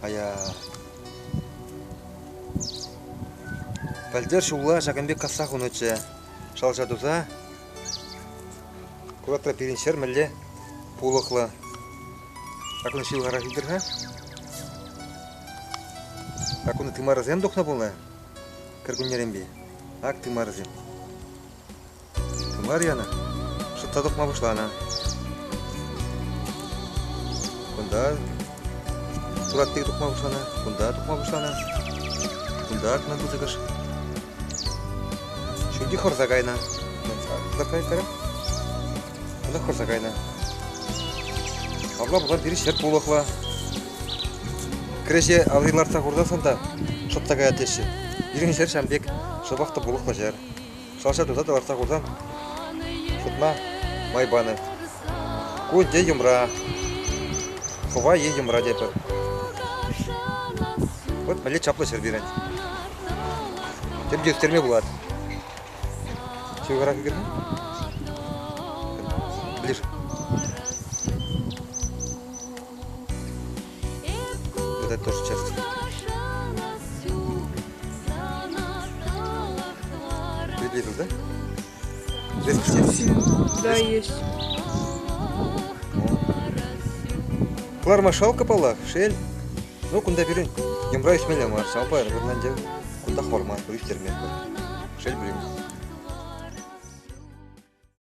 Ая. Пәлдер шула Жакынбек кассах унучы. Шалжа дуза. Куратра пириншер мәлле пулықлы. Акуны шилғара килдірға. Акуны тымарызем докна болна. Кіргүнерем бе. Ак тымарызем. Тымар яна. Шытта докма бұшлана. Кунда Кураттегі докма бұшлана. Кунда докма бұшлана. Кунда акна дузыгыш. Шунди хорзагайна. Закай карам. Кунда хорзагайна. Абла бұлар бері шер пулықла. Креше алғиларса құрда сонда шоттага атеші. Ерін шер шамбек шабақты бұлықла жер. Шалша дұза даларса құрдан шутма майбаны. Кун де юмра. Хова е юмра депі. Вот мәле чаплы шер берен. Тем дестерме болады. Шеуғара кегірді? Ближе. Вот это тоже часть. Приблизил, да? Да, есть. Клар машалка палах, шель. Ну, кунда берин. Юмра исмеля мар, сампай, наверное, кунда хорма, туристер мен. Шель блин.